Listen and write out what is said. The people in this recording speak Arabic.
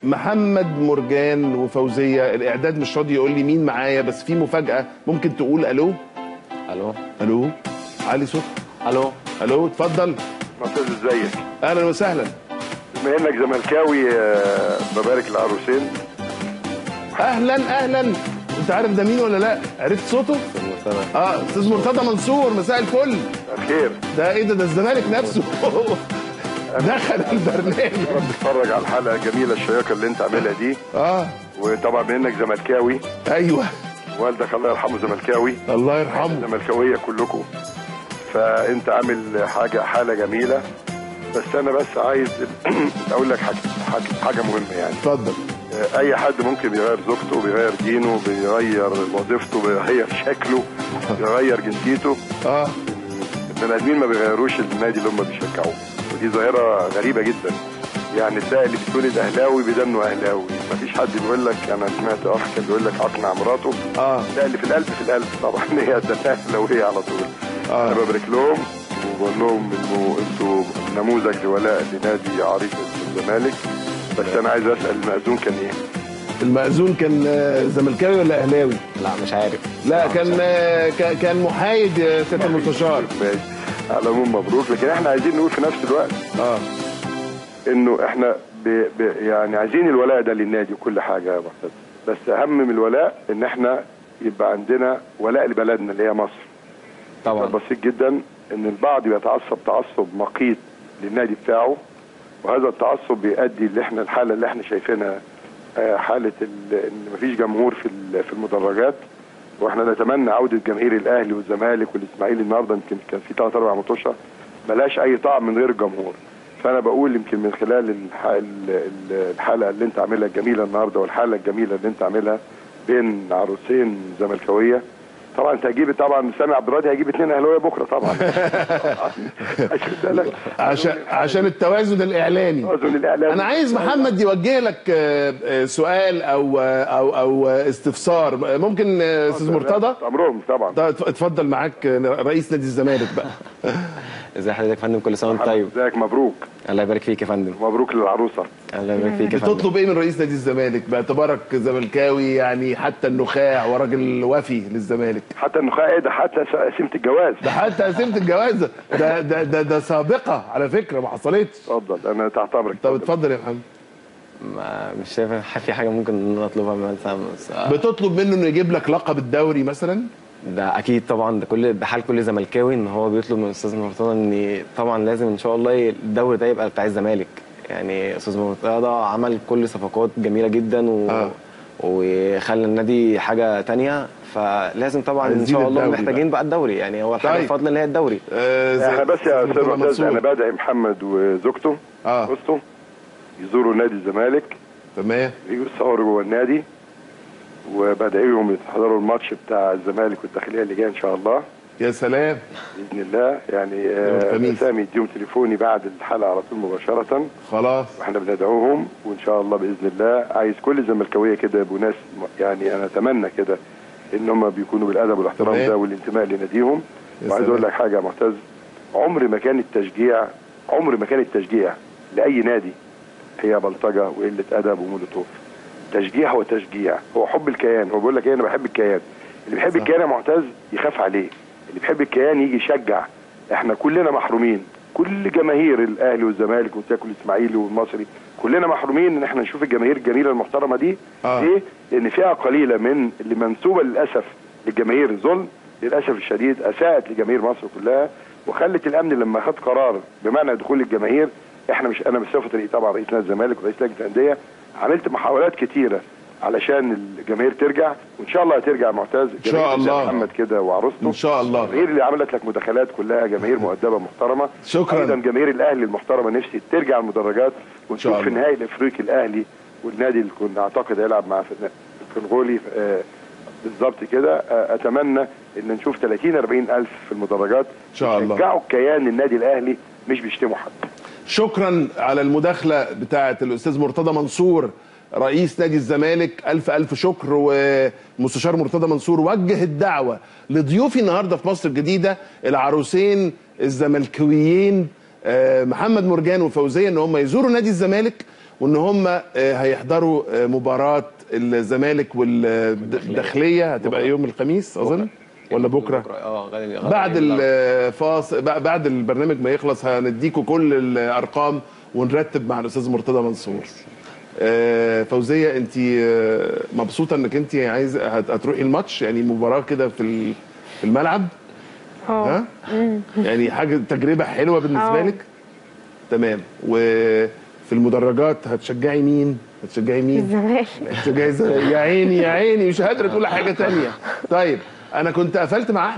محمد مرجان وفوزيه، الاعداد مش راضي يقول لي مين معايا، بس في مفاجاه. ممكن تقول الو؟ الو الو، علي صوت. الو الو، اتفضل. معتز ازيك؟ اهلا وسهلا. بما انك زملكاوي ببارك العروسين. اهلا اهلا. انت عارف ده مين ولا لا؟ عرفت صوته؟ استاذ مرتضى منصور، مساء الفل. خير. ده ايه ده الزمالك نفسه دخل البرنامج. بتتفرج على الحلقه الجميله الشيقه اللي انت عاملها دي. وطبعا بما انك زملكاوي. ايوه. والدك الله يرحمه زملكاوي. الله يرحمه. زملكاويه كلكم. فانت عامل حاله جميله. بس انا بس عايز اقول لك حاجه مهمه يعني. اتفضل. اي حد ممكن بيغير زوجته، بيغير دينه، بيغير وظيفته، بيغير شكله، بيغير جنسيته. البني ادمين ما بيغيروش النادي اللي هم بيشجعوه، ودي ظاهره غريبه جدا. يعني تلاقي اللي بيتولد اهلاوي بدمه اهلاوي، ما فيش حد بيقول لك، انا سمعت اخ كان بيقول لك اقنع مراته. لا، اللي في القلب في القلب طبعا هي اهلاويه على طول. انا ببارك لهم وبقول لهم انه انتوا نموذج لولاء لنادي عريق الزمالك. بس انا عايز اسال المأذون كان ايه؟ المأذون كان زملكاوي ولا اهلاوي؟ لا مش عارف. لا كان محايد يا سياده المستشار. ماشي، على العموم مبروك. لكن احنا عايزين نقول في نفس الوقت انه احنا يعني عايزين الولاء ده للنادي وكل حاجه يا معتز، بس اهم من الولاء ان احنا يبقى عندنا ولاء لبلدنا اللي هي مصر. طبعا بسيط جدا ان البعض بيتعصب تعصب مقيت للنادي بتاعه، وهذا التعصب بيؤدي اللي احنا الحاله اللي احنا شايفينها، حاله ان مفيش جمهور في المدرجات. واحنا نتمنى عوده جماهير الاهلي والزمالك والاسماعيلي. النهارده يمكن كان في 3-4 ماتشات ملهاش اي طعم من غير الجمهور. فانا بقول يمكن من خلال الحلقه اللي انت عاملها الجميله النهارده، والحلقه الجميله اللي انت عاملها بين عروسين زملكاويه. طبعا انت هتجيب، طبعا سامي عبد الراضي هيجيب 2 اهلاويه بكره طبعا عشان التوازن الاعلامي. انا عايز محمد يوجه لك سؤال او استفسار. ممكن استاذ مرتضى؟ امرهم طبعا. اتفضل، معاك رئيس نادي الزمالك بقى. ازي حضرتك يا فندم؟ كل سنه وانت طيب. ازيك؟ مبروك. الله يبارك فيك يا فندم. مبروك للعروسه. الله يبارك فيك يا فندم. بتطلب ايه من رئيس نادي الزمالك باعتبارك زملكاوي يعني حتى النخاع وراجل وفي للزمالك؟ حتى النخاع ايه ده؟ حتى قسيمه الجواز. ده حتى قسيمه الجواز ده سابقه على فكره ما حصلتش. اتفضل، انا تحت امرك. طب اتفضل يا محمد. مش شايف في حاجه ممكن نطلبها مثلا. بتطلب منه انه يجيب لك لقب الدوري مثلا؟ ده اكيد طبعا، ده بحال كل زملكاوي ان هو بيطلب من الاستاذ مرتضى ان طبعا لازم ان شاء الله الدوري ده يبقى بتاع الزمالك. يعني استاذ مرتضى عمل كل صفقات جميله جدا وخلى النادي حاجه ثانيه، فلازم طبعا ان شاء الله محتاجين بقى الدوري. يعني هو الحاجه الفضل اللي هي الدوري. احنا بس يا استاذ معتز، انا بدعي محمد وزوجته وسطه يزوروا نادي الزمالك. تمام. يجوا يتصوروا جوه النادي، وبدعيهم يحضروا الماتش بتاع الزمالك والداخليه اللي جاي ان شاء الله. يا سلام. باذن الله. يعني سامي يديهم تليفوني بعد الحلقه على طول مباشره. خلاص. واحنا بندعوهم، وان شاء الله باذن الله عايز كل الزملكاويه كده يبقوا ناس، يعني انا اتمنى كده ان هم بيكونوا بالادب والاحترام ده والانتماء لناديهم. وعايز اقول لك حاجه يا معتز، عمر ما كان التشجيع لاي نادي هي بلطجه وقله ادب ومولوتوف. تشجيع هو تشجيع، هو حب الكيان. هو بيقول لك ايه؟ انا بحب الكيان. اللي بيحب الكيان يا معتز يخاف عليه، اللي بيحب الكيان يجي يشجع. احنا كلنا محرومين، كل جماهير الاهلي والزمالك والاسماعيلي والمصري، كلنا محرومين ان احنا نشوف الجماهير الجميله المحترمه دي. ليه؟ لان فئه قليله من اللي منسوبه للاسف للجماهير الظلم، للاسف الشديد اساءت لجماهير مصر كلها، وخلت الامن لما خد قرار بمنع دخول الجماهير. انا بصفتي طبعا رئيس نادي الزمالك ورئيس لجنه الانديه عملت محاولات كتيره علشان الجماهير ترجع، وان شاء الله هترجع معتز. ان شاء الله. محمد كده وعروسته ان شاء الله. الجماهير اللي عملت لك مداخلات كلها جماهير مؤدبه محترمه. شكرا. ايضا جماهير الاهلي المحترمه نفسي ترجع المدرجات ونشوف في النهائي الافريقي الاهلي والنادي اللي كنا اعتقد هيلعب مع الكونغولي بالظبط كده. اتمنى ان نشوف 30-40 الف في المدرجات ان شاء الله يشجعوا الكيان النادي الاهلي، مش بيشتموا حد. شكرا على المداخله بتاعه الاستاذ مرتضى منصور رئيس نادي الزمالك. الف شكر. ومستشار مرتضى منصور وجه الدعوه لضيوفي النهارده في مصر الجديده العروسين الزملكاويين محمد مرجان وفوزيه ان هم يزوروا نادي الزمالك وان هم هيحضروا مباراه الزمالك والداخليه، هتبقى يوم الخميس اظن ولا بكره؟ غالبا بعد الفاصل، بعد البرنامج ما يخلص هنديكوا كل الارقام ونرتب مع الاستاذ مرتضى منصور. فوزيه، انت مبسوطه انك انت عايزه هتروحي الماتش، يعني مباراه كده في الملعب؟ ها؟ يعني حاجه تجربه حلوه بالنسبه لك؟ تمام. وفي المدرجات هتشجعي مين؟ الزمالك. هتشجعي الزمالك. يا عيني يا عيني، مش قادره تقول حاجه ثانيه. طيب انا كنت قفلت مع